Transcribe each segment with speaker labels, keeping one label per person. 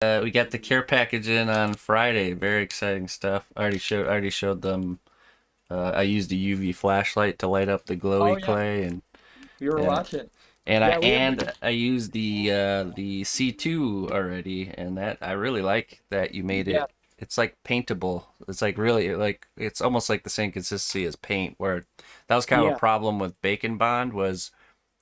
Speaker 1: We got the care package in on Friday. Very exciting stuff. I already showed them. I used a UV flashlight to light up the
Speaker 2: Oh
Speaker 1: glowy
Speaker 2: yeah,
Speaker 1: clay, and
Speaker 2: we were
Speaker 1: and
Speaker 2: watching.
Speaker 1: and I
Speaker 2: Yeah, we have.
Speaker 1: and I used the C2 already, and that I really like that you made
Speaker 2: Yeah,
Speaker 1: it. It's like paintable. It's like really like it's almost like the same consistency as paint. Where that was kind of a
Speaker 2: yeah,
Speaker 1: problem with Bacon Bond was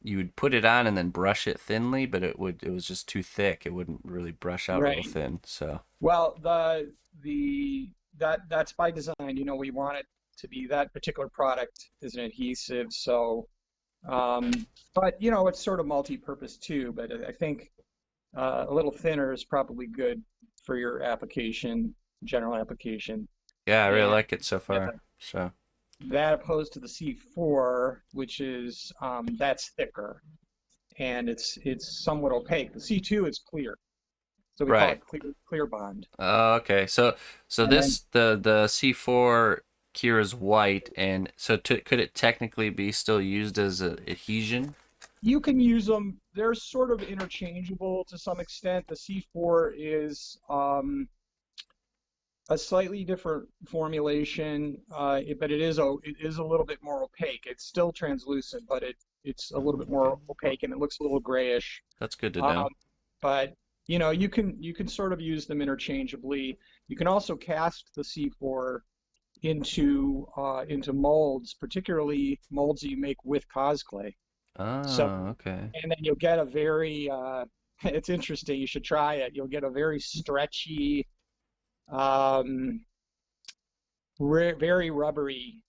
Speaker 1: you would put it on and then brush it thinly, but it was just too thick. It wouldn't really brush out real
Speaker 2: right.
Speaker 1: thin. So
Speaker 2: Well, the that's by design. We want it to be that particular product is an adhesive. So, but it's sort of multi-purpose too. But I think a little thinner is probably good for your application, general application,
Speaker 1: yeah, I really
Speaker 2: and
Speaker 1: like it so
Speaker 2: yeah,
Speaker 1: far. So
Speaker 2: that opposed to the C4, which is that's thicker and it's somewhat opaque. The C2 is clear, so we call
Speaker 1: right.
Speaker 2: it clear bond.
Speaker 1: Okay. So
Speaker 2: And then
Speaker 1: this the C4 cure is white, and so could it technically be still used as a adhesion?
Speaker 2: you can use them. They're sort of interchangeable to some extent. The C4 is a slightly different formulation, but it is a little bit more opaque. It's still translucent, but it's a little
Speaker 1: Oh,
Speaker 2: bit
Speaker 1: okay.
Speaker 2: more opaque and it looks a little grayish.
Speaker 1: That's good to know.
Speaker 2: Um, but you can sort of use them interchangeably. You can also cast the C4 into molds, particularly molds that you make with Cosclay. So,
Speaker 1: Oh, okay.
Speaker 2: and then you'll get a very it's interesting. You should try it. You'll get a very stretchy, um, very rubbery,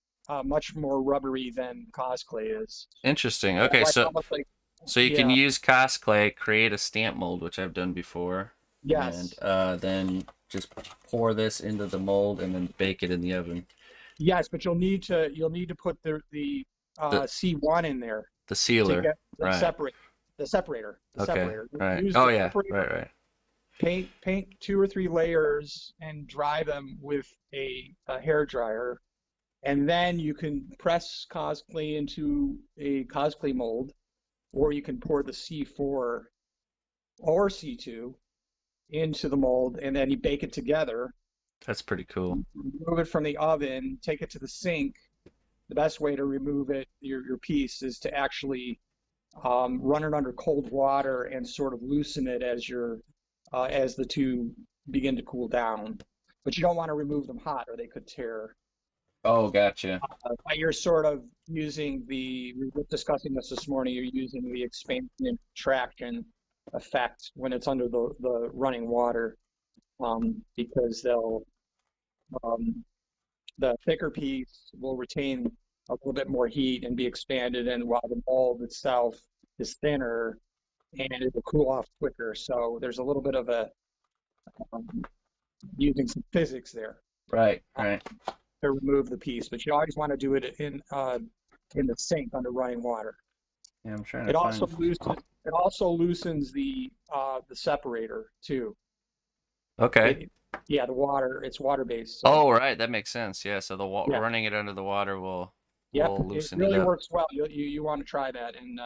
Speaker 2: much more rubbery than Cosclay is.
Speaker 1: Interesting.
Speaker 2: Kind of
Speaker 1: Okay,
Speaker 2: like
Speaker 1: so
Speaker 2: almost like
Speaker 1: so you can
Speaker 2: yeah,
Speaker 1: use Cosclay, create a stamp mold, which I've done before, and
Speaker 2: yes,
Speaker 1: then just pour this into the mold and then bake it in the oven.
Speaker 2: yes, but you'll need to put the
Speaker 1: The
Speaker 2: C1 in there
Speaker 1: the
Speaker 2: to
Speaker 1: sealer,
Speaker 2: get the
Speaker 1: right?
Speaker 2: separator. The
Speaker 1: Okay,
Speaker 2: separator.
Speaker 1: right.
Speaker 2: Use
Speaker 1: Oh
Speaker 2: the
Speaker 1: yeah,
Speaker 2: separator.
Speaker 1: right, right.
Speaker 2: Paint 2 or 3 layers and dry them with a hair dryer, and then you can press Cosplay into a Cosplay mold, or you can pour the C4 or C2 into the mold, and then you bake it together.
Speaker 1: That's pretty cool.
Speaker 2: Remove it from the oven, take it to the sink. The best way to remove it, your piece, is to actually run it under cold water and sort of loosen it as the two begin to cool down. But you don't want to remove them hot or they could tear.
Speaker 1: Oh, gotcha.
Speaker 2: You're sort of we were discussing this morning, you're using the expansion and contraction effect when it's under the running water, because um, the thicker piece will retain a little bit more heat and be expanded, and while the mold itself is thinner and it will cool off quicker. So there's a little bit of a um, using some physics there
Speaker 1: Right,
Speaker 2: uh,
Speaker 1: right.
Speaker 2: to remove the piece, but you always want to do it in the sink under running water.
Speaker 1: Yeah, I'm trying to
Speaker 2: It also
Speaker 1: find.
Speaker 2: loosens the separator too.
Speaker 1: Okay.
Speaker 2: Yeah, the water, it's water based, so
Speaker 1: Oh, right. That makes sense. Yeah. So the
Speaker 2: yeah.
Speaker 1: running it under the water
Speaker 2: Yep,
Speaker 1: will
Speaker 2: it
Speaker 1: loosen it
Speaker 2: really
Speaker 1: up.
Speaker 2: works well. You want to try that, and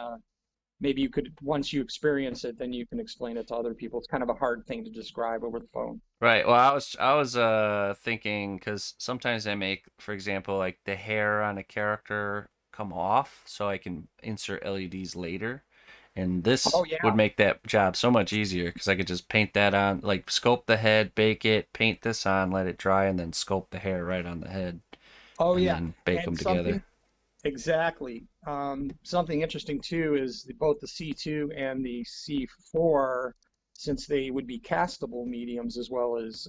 Speaker 2: maybe you could, once you experience it, then you can explain it to other people. It's kind of a hard thing to describe over the phone.
Speaker 1: Right. Well, I was thinking because sometimes I make, for example, like the hair on a character come off, so I can insert LEDs later, and this
Speaker 2: Oh yeah.
Speaker 1: would make that job so much easier because I could just paint that on, like sculpt the head, bake it, paint this on, let it dry, and then sculpt the hair right on the head,
Speaker 2: Oh
Speaker 1: and
Speaker 2: yeah.
Speaker 1: then bake
Speaker 2: And
Speaker 1: them together.
Speaker 2: something exactly. Something interesting too is both the C2 and the C4, since they would be castable mediums as well as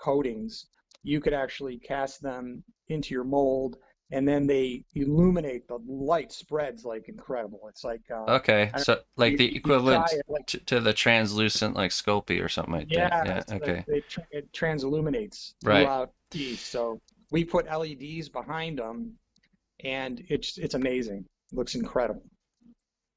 Speaker 2: coatings, you could actually cast them into your mold, and then they illuminate. The light spreads like incredible. It's like
Speaker 1: Okay,
Speaker 2: I don't know
Speaker 1: so like the
Speaker 2: if you try
Speaker 1: equivalent
Speaker 2: it. Like
Speaker 1: to the translucent like Sculpey or something like that.
Speaker 2: yeah,
Speaker 1: Yeah. Okay.
Speaker 2: it transilluminates
Speaker 1: Right.
Speaker 2: throughout the piece. So we put LEDs behind them, and it's amazing. It looks incredible.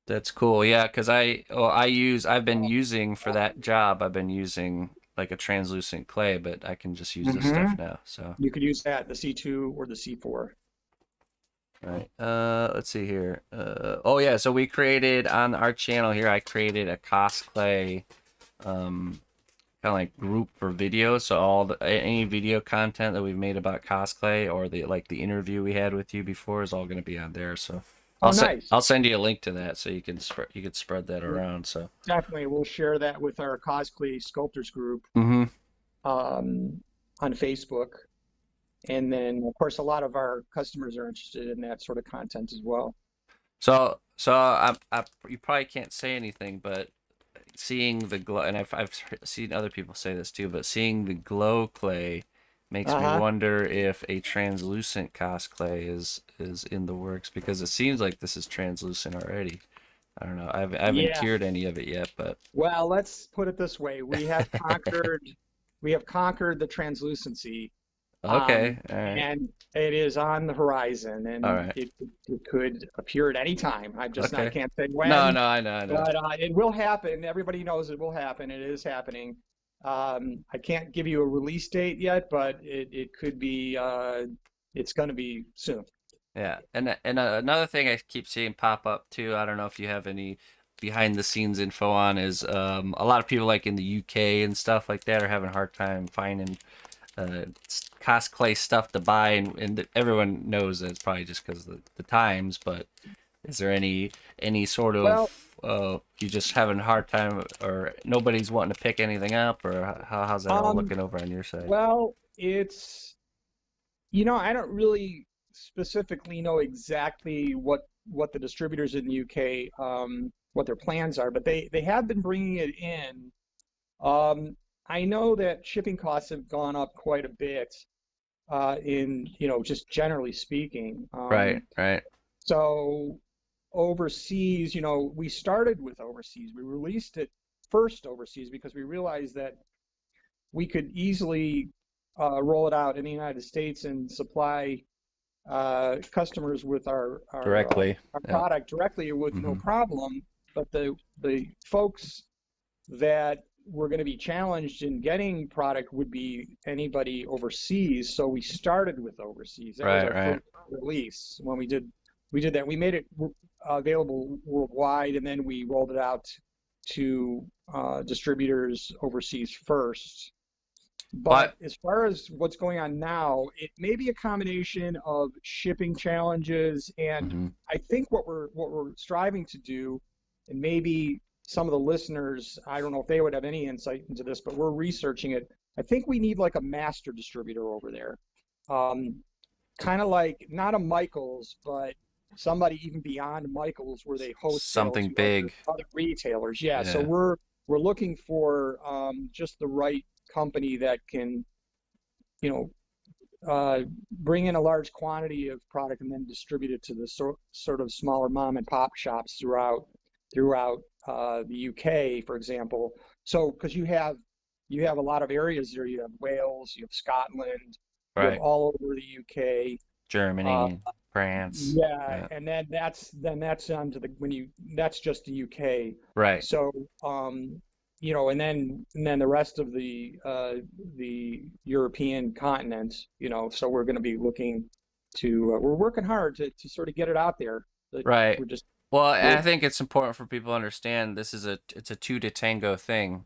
Speaker 1: That's cool. Yeah, because I've been using for that job, I've been using like a translucent clay, but I can just use this
Speaker 2: Hmm.
Speaker 1: stuff now. So,
Speaker 2: You could use that, the C2 or the C4.
Speaker 1: right. Let's see here. Oh yeah, so we created on our channel here, I created a cosplay, um, kind of like group for video. So all any video content that we've made about Cosclay or the interview we had with you before is all going to be on there. So
Speaker 2: Oh, nice.
Speaker 1: I'll send you a link to that so you can spread that
Speaker 2: Well,
Speaker 1: around. So.
Speaker 2: definitely, we'll share that with our Cosclay Sculptors group
Speaker 1: Hmm.
Speaker 2: um, on Facebook. And then, of course, a lot of our customers are interested in that sort of content as well.
Speaker 1: You probably can't say anything, but seeing the glow, and I've seen other people say this too, but seeing the glow clay makes me
Speaker 2: Uh-huh.
Speaker 1: wonder if a translucent cosplay is in the works because it seems like this is translucent already. I don't know. I haven't
Speaker 2: Yeah.
Speaker 1: cured any of it yet, but
Speaker 2: Well, let's put it this way. We have conquered the translucency,
Speaker 1: okay, all right,
Speaker 2: and it is on the horizon,
Speaker 1: all
Speaker 2: and
Speaker 1: right,
Speaker 2: it could appear at any time. I
Speaker 1: okay.
Speaker 2: can't say
Speaker 1: No,
Speaker 2: when,
Speaker 1: no, I know.
Speaker 2: but it will happen. Everybody knows it will happen. It is happening. I can't give you a release date yet, but it could be. It's going to be soon.
Speaker 1: Yeah, and another thing I keep seeing pop up too. I don't know if you have any behind the scenes info on is a lot of people like in the UK and stuff like that are having a hard time finding cosplay stuff to buy, and everyone knows that it's probably just because of the times. But is there any sort
Speaker 2: Well,
Speaker 1: of you just having a hard time, or nobody's wanting to pick anything up, or how's that all
Speaker 2: um,
Speaker 1: looking over on your side?
Speaker 2: well, it's I don't really specifically know exactly what the distributors in the UK what their plans are, but they have been bringing it in. I know that shipping costs have gone up quite a bit in just generally speaking.
Speaker 1: Right, right,
Speaker 2: So overseas, we started with overseas. We released it first overseas because we realized that we could easily roll it out in the United States and supply customers with
Speaker 1: directly.
Speaker 2: our
Speaker 1: Yeah.
Speaker 2: product directly with no
Speaker 1: Hmm.
Speaker 2: problem. But the folks that were going to be challenged in getting product would be anybody overseas. So we started with overseas. That was
Speaker 1: Right,
Speaker 2: our
Speaker 1: right.
Speaker 2: first release when we did that. We made it available worldwide, and then we rolled it out to distributors overseas first. But
Speaker 1: But
Speaker 2: as far as what's going on now, it may be a combination of shipping challenges, and
Speaker 1: hmm
Speaker 2: I think what we're striving to do, and maybe some of the listeners, I don't know if they would have any insight into this, but we're researching it. I think we need like a master distributor over there, um, kind of like not a Michaels, but somebody even beyond Michaels, where they wholesale
Speaker 1: something
Speaker 2: to
Speaker 1: big.
Speaker 2: other retailers. Yeah, so
Speaker 1: Yeah.
Speaker 2: we're looking for just the right company that can, you know, bring in a large quantity of product and then distribute it to the sort of smaller mom and pop shops throughout the UK, for example. So because you have a lot of areas there. You have Wales, you have Scotland, you have
Speaker 1: Right.
Speaker 2: all over the UK. Uh,
Speaker 1: Germany, France.
Speaker 2: yeah,
Speaker 1: Yeah.
Speaker 2: and then that's onto the when you that's just the UK.
Speaker 1: Right.
Speaker 2: So and then the rest of the European continent, so we're going to be looking to we're working hard to sort of get it out there. But
Speaker 1: Right.
Speaker 2: we're just
Speaker 1: Well,
Speaker 2: we're
Speaker 1: I think it's important for people to understand this is it's a two to tango thing.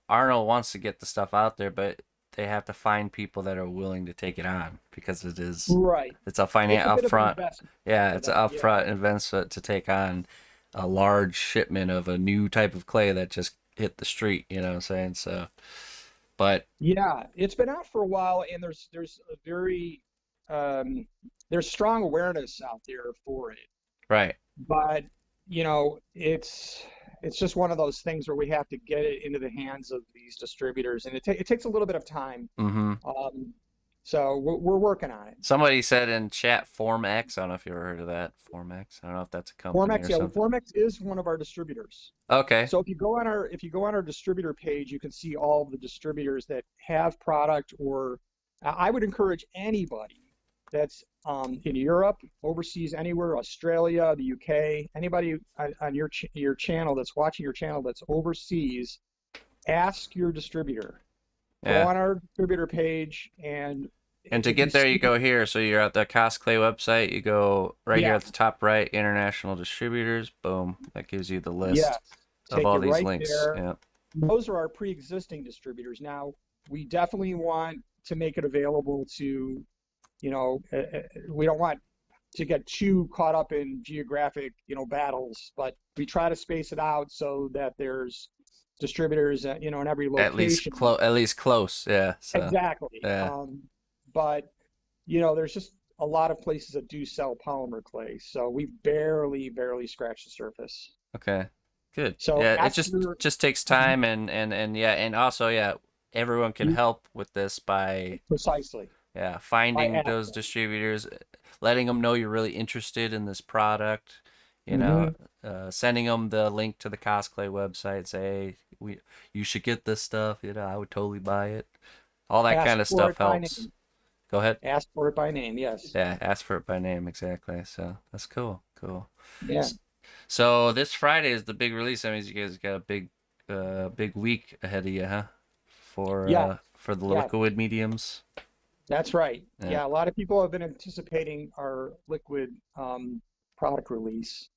Speaker 1: Arnold wants to get the stuff out there, but they have to find people that are willing to take it on because
Speaker 2: right.
Speaker 1: it's a
Speaker 2: It's a bit of an
Speaker 1: upfront.
Speaker 2: investment
Speaker 1: Yeah,
Speaker 2: for
Speaker 1: it's an
Speaker 2: them. Yeah.
Speaker 1: upfront investment to take on a large shipment of a new type of clay that just hit the street. You know what I'm saying? So, but
Speaker 2: Yeah, it's been out for a while, and there's a very um, there's strong awareness out there for it.
Speaker 1: right.
Speaker 2: But it's just one of those things where we have to get it into the hands of these distributors, and it takes a little bit of time.
Speaker 1: Mm-hmm.
Speaker 2: Um, so we're working on it.
Speaker 1: Somebody said in chat Form X. I don't know if you ever heard of that. Form X. I don't know if that's a company
Speaker 2: Formex,
Speaker 1: or
Speaker 2: yeah, well,
Speaker 1: something.
Speaker 2: Formex is one of our distributors.
Speaker 1: Okay.
Speaker 2: So if you go on our distributor page, you can see all of the distributors that have product, or I would encourage anybody that's in Europe, overseas, anywhere, Australia, the UK, anybody on your channel that's watching your channel that's overseas, ask your distributor. Go
Speaker 1: Yeah.
Speaker 2: on our distributor page, and
Speaker 1: And to
Speaker 2: if you
Speaker 1: get there, you
Speaker 2: see,
Speaker 1: go here. So you're at the Cosclay website. You go right here
Speaker 2: yeah,
Speaker 1: at the top right, international distributors. Boom. That gives you the
Speaker 2: yes,
Speaker 1: list of
Speaker 2: take
Speaker 1: all
Speaker 2: you
Speaker 1: these
Speaker 2: right
Speaker 1: links.
Speaker 2: there.
Speaker 1: Yeah.
Speaker 2: those are our pre-existing distributors. Now, we definitely want to make it available to, we don't want to get too caught up in geographic, battles, but we try to space it out so that there's distributors, in every location.
Speaker 1: At least close, yeah. So
Speaker 2: Exactly.
Speaker 1: yeah.
Speaker 2: But there's just a lot of places that do sell polymer clay, so we barely scratched the surface.
Speaker 1: Okay. Good.
Speaker 2: So
Speaker 1: Yeah, it
Speaker 2: ask your,
Speaker 1: just takes time and yeah, and also yeah, everyone can
Speaker 2: you
Speaker 1: help with this by
Speaker 2: precisely
Speaker 1: yeah,
Speaker 2: by
Speaker 1: finding those
Speaker 2: asking.
Speaker 1: distributors, letting them know you're really interested in this product, you know,
Speaker 2: Hmm.
Speaker 1: sending them the link to the Cosclay website, say, hey, you should get this stuff, I would totally buy it. All that
Speaker 2: Ask
Speaker 1: kind of
Speaker 2: for
Speaker 1: stuff
Speaker 2: it by
Speaker 1: helps.
Speaker 2: name.
Speaker 1: Go ahead.
Speaker 2: Ask for it by name. Yes.
Speaker 1: Yeah, ask for it by name, exactly. So that's cool. Cool.
Speaker 2: Yeah.
Speaker 1: So this Friday is the big release. That means you guys got a big week ahead of you, huh?
Speaker 2: Yeah.
Speaker 1: For the
Speaker 2: Yeah.
Speaker 1: liquid mediums.
Speaker 2: That's right.
Speaker 1: Yeah.
Speaker 2: Yeah. A lot of people have been anticipating our liquid product releases.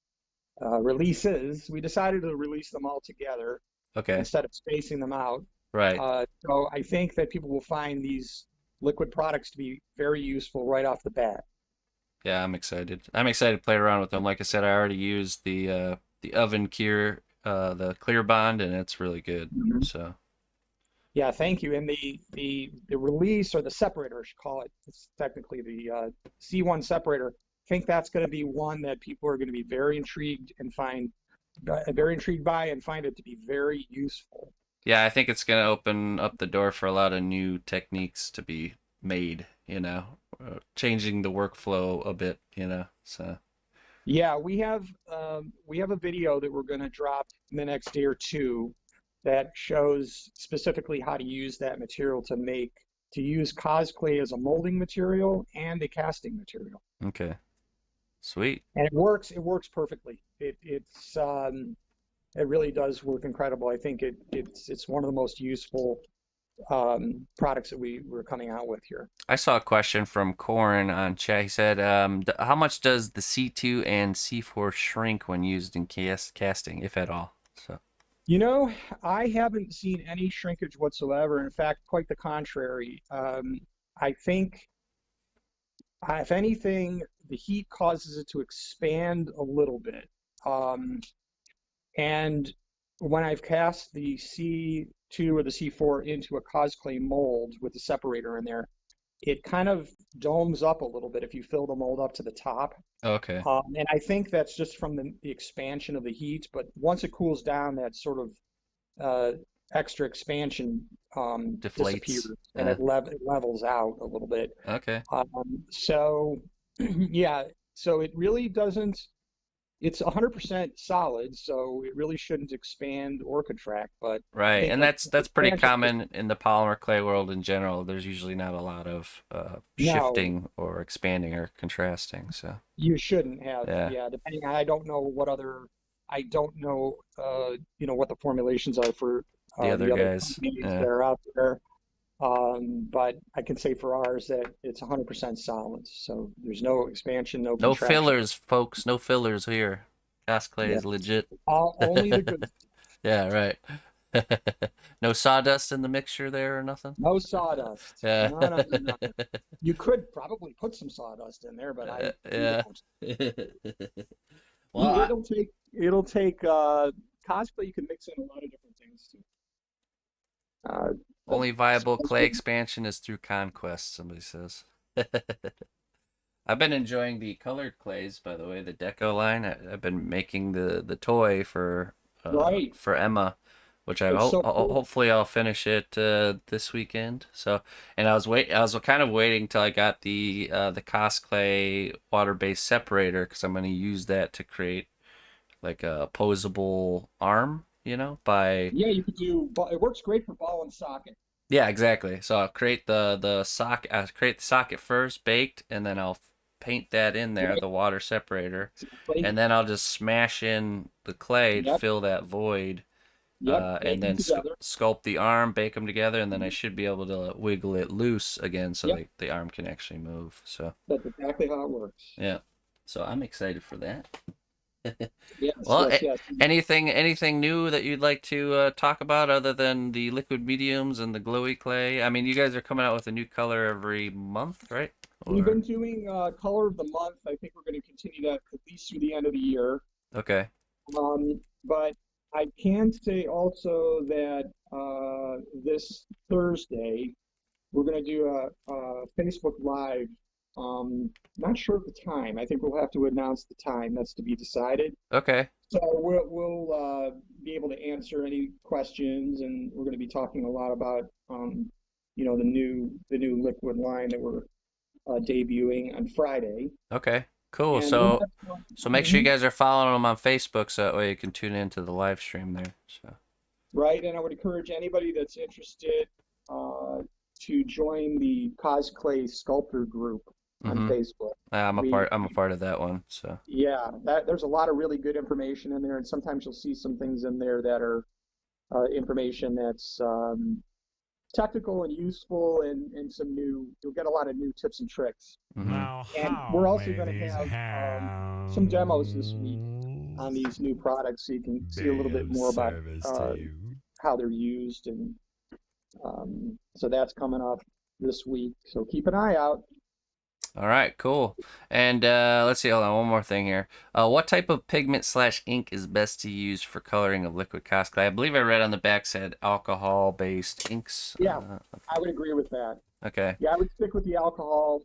Speaker 2: We decided to release them all together
Speaker 1: Okay.
Speaker 2: instead of spacing them out.
Speaker 1: Right.
Speaker 2: So I think that people will find these liquid products to be very useful right off the bat.
Speaker 1: Yeah, I'm excited. I'm excited to play around with them. Like I said, I already used the oven cure, the clear bond, and it's really good.
Speaker 2: Mhm.
Speaker 1: So
Speaker 2: Yeah, thank you. And the release or the separator, I should call it. It's technically the C1 separator. I think that's going to be one that people are going to be very intrigued by and find it to be very useful.
Speaker 1: yeah, I think it's gonna open up the door for a lot of new techniques to be made. Changing the workflow a bit. So
Speaker 2: Yeah, we have a video that we're going to drop in the next day or two that shows specifically how to use that material to use Cosclay as a molding material and a casting material.
Speaker 1: okay, sweet.
Speaker 2: And it works perfectly. It really does work incredible. I think it's one of the most useful products that we're coming out with here.
Speaker 1: I saw a question from Corin on chat. He said, "How much does the C2 and C4 shrink when used in casting, if at all?" So,
Speaker 2: You know, I haven't seen any shrinkage whatsoever. In fact, quite the contrary. I think, if anything, the heat causes it to expand a little bit. Um, and when I've cast the C2 or the C4 into a Cosclay mold with the separator in there, it kind of domes up a little bit if you fill the mold up to the top.
Speaker 1: okay,
Speaker 2: And I think that's just from the expansion of the heat. But once it cools down, that sort of uh, extra expansion disappears
Speaker 1: deflates.
Speaker 2: and it levels out a little bit.
Speaker 1: Okay,
Speaker 2: So, yeah, so it really doesn't, it's 100% solid, so it really shouldn't expand or contract. But I
Speaker 1: right,
Speaker 2: think
Speaker 1: and
Speaker 2: like
Speaker 1: that's pretty
Speaker 2: expansion,
Speaker 1: common in the polymer clay world in general. There's usually not a lot of
Speaker 2: no,
Speaker 1: shifting or expanding or contrasting. So,
Speaker 2: you shouldn't have.
Speaker 1: yeah,
Speaker 2: Yeah, depending on, I don't know I don't know, what the formulations are for
Speaker 1: the other
Speaker 2: the other
Speaker 1: guys,
Speaker 2: companies that
Speaker 1: yeah.
Speaker 2: are out there. But I can say for ours that it's 100% solids. So there's no expansion, no
Speaker 1: No
Speaker 2: contraction.
Speaker 1: fillers, folks. No fillers here. Gas clay
Speaker 2: Yeah,
Speaker 1: is legit.
Speaker 2: only the good.
Speaker 1: Yeah, right. No sawdust in the mixture there or nothing?
Speaker 2: No sawdust.
Speaker 1: Yeah.
Speaker 2: No, no, no, no. You could probably put some sawdust in there, but we
Speaker 1: Yeah.
Speaker 2: don't.
Speaker 1: Well,
Speaker 2: It'll take cosplay. You can mix in a lot of different things too. But
Speaker 1: only
Speaker 2: as
Speaker 1: viable
Speaker 2: far as
Speaker 1: clay expansion is through conquest, somebody says. I've been enjoying the colored clays, by the way, the Deco line. I've been making the toy
Speaker 2: right,
Speaker 1: for Emma, which
Speaker 2: it's so cool.
Speaker 1: hopefully I'll finish it this weekend. So, and I was kind of waiting till I got the Cosclay water-based separator because I'm going to use that to create like a posable arm, by
Speaker 2: Yeah, you could do. It works great for ball and socket.
Speaker 1: yeah, exactly. So I'll create the socket. I'll create the socket first, baked, and then I'll paint that in there,
Speaker 2: Right,
Speaker 1: the water separator,
Speaker 2: exactly.
Speaker 1: and then I'll just smash in the clay to
Speaker 2: Yep,
Speaker 1: fill that void,
Speaker 2: yep.
Speaker 1: and
Speaker 2: Bake them
Speaker 1: then
Speaker 2: together.
Speaker 1: sculpt the arm, bake them together, and then I should be able to wiggle it loose again so
Speaker 2: Yep,
Speaker 1: the arm can actually move. So
Speaker 2: that's exactly how it works.
Speaker 1: yeah, so I'm excited for that.
Speaker 2: Yes,
Speaker 1: Well,
Speaker 2: yes, yes.
Speaker 1: anything new that you'd like to talk about other than the liquid mediums and the glowy clay? I mean, you guys are coming out with a new color every month, right?
Speaker 2: We've been
Speaker 1: Or
Speaker 2: doing color of the month. I think we're going to continue that at least through the end of the year.
Speaker 1: okay,
Speaker 2: But I can say also that this Thursday we're going to do a Facebook Live. Not sure of the time. I think we'll have to announce the time. That's to be decided.
Speaker 1: okay,
Speaker 2: So we'll be able to answer any questions, and we're going to be talking a lot about the new liquid line that we're debuting on Friday.
Speaker 1: okay, cool.
Speaker 2: And we'll
Speaker 1: So
Speaker 2: have some,
Speaker 1: so make sure you
Speaker 2: Mhm.
Speaker 1: guys are following them on Facebook so that way you can tune into the live stream there. So.
Speaker 2: Right, and I would encourage anybody that's interested uh, to join the Cosclay Sculptor group on
Speaker 1: Mm-hmm.
Speaker 2: Facebook.
Speaker 1: I'm a
Speaker 2: We,
Speaker 1: part. I'm a part of that one. So.
Speaker 2: yeah, there's a lot of really good information in there, and sometimes you'll see some things in there that are information that's technical and useful, and you'll get a lot of new tips and tricks.
Speaker 1: Mm-hmm.
Speaker 3: Now,
Speaker 2: And we're
Speaker 3: how
Speaker 2: also
Speaker 3: may
Speaker 2: going to
Speaker 3: these
Speaker 2: have some demos this week on
Speaker 3: hounds
Speaker 2: these new products, so you can see a little
Speaker 3: be
Speaker 2: bit
Speaker 3: of
Speaker 2: more about
Speaker 3: service to you?
Speaker 2: how they're used, and so that's coming up this week. So keep an eye out.
Speaker 1: All right, cool. And let's see. Hold on, one more thing here. What type of pigment slash ink is best to use for coloring of liquid Cosclay? I believe I read on the back said alcohol-based inks.
Speaker 2: Yeah, I would agree with that.
Speaker 1: Okay,
Speaker 2: Yeah, I would stick with the alcohol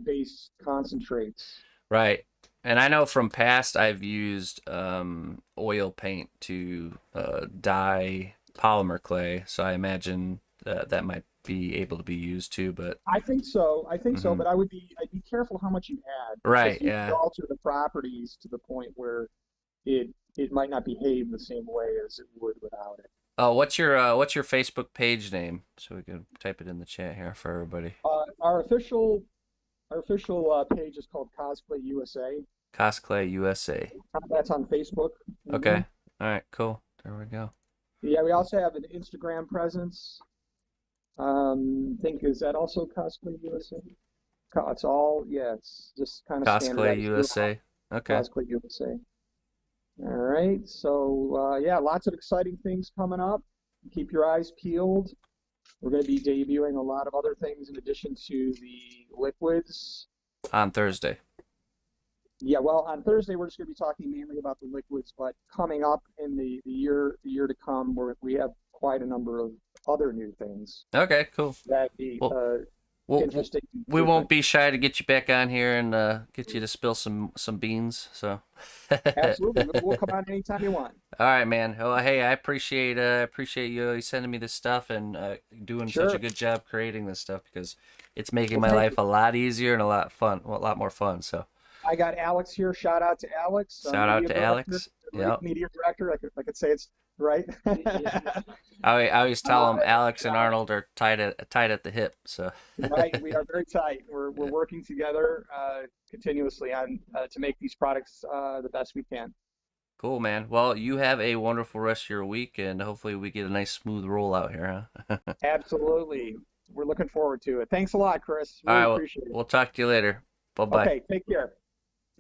Speaker 2: based concentrates.
Speaker 1: right. And I know from past I've used oil paint to dye polymer clay, so I imagine that might be able to be used too. But
Speaker 2: I think so. I think so,
Speaker 1: mhm.
Speaker 2: but I'd be careful how much you add because
Speaker 1: Right,
Speaker 2: you could
Speaker 1: yeah.
Speaker 2: alter the properties to the point where it it might not behave the same way as it would without it.
Speaker 1: Oh, what's your Facebook page name so we can type it in the chat here for everybody?
Speaker 2: Uh, our official our official page is called Cosplay USA.
Speaker 1: Cosclay USA.
Speaker 2: That's on Facebook.
Speaker 1: Okay.
Speaker 2: hmm
Speaker 1: All right. Cool. There we go.
Speaker 2: Yeah, we also have an Instagram presence. Think is that also Cosplay USA? It's all yeah. It's just kind of
Speaker 1: Cosclay
Speaker 2: standardized throughout
Speaker 1: USA. Okay.
Speaker 2: Cosplay USA. All right. So yeah, lots of exciting things coming up. Keep your eyes peeled. We're going to be debuting a lot of other things in addition to the liquids.
Speaker 1: On Thursday.
Speaker 2: Yeah, well, on Thursday we're just going to be talking mainly about the liquids, but coming up in the year to come, we have quite a number of other new things
Speaker 1: Okay. Cool.
Speaker 2: that be
Speaker 1: Well, we'll
Speaker 2: interesting,
Speaker 1: we won't
Speaker 2: different.
Speaker 1: be shy to get you back on here and get you to spill some beans. So.
Speaker 2: Absolutely, we'll come on anytime you want.
Speaker 1: All right, man. Well, hey, I appreciate you sending me this stuff and doing such a
Speaker 2: Sure.
Speaker 1: good job creating this stuff because it's making
Speaker 2: Well,
Speaker 1: my
Speaker 2: thank
Speaker 1: life
Speaker 2: you.
Speaker 1: a lot easier and a lot fun, well, a lot more fun. So,
Speaker 2: I got Alex here. Shout out to Alex,
Speaker 1: shout out to Alex. Yep.
Speaker 2: media director. I could say it's right.
Speaker 1: I always tell them Alex and
Speaker 2: Yeah,
Speaker 1: Arnold are tied at the hip. So,
Speaker 2: right. We are very tight. We're working together continuously on to make these products the best we can.
Speaker 1: cool, man. Well, you have a wonderful rest of your week, and hopefully we get a nice smooth rollout here, huh?
Speaker 2: Absolutely. We're looking forward to it. Thanks a lot, Chris.
Speaker 1: All
Speaker 2: Really
Speaker 1: right,
Speaker 2: appreciate it.
Speaker 1: we'll talk to you later. Bye bye.
Speaker 2: Okay, take care.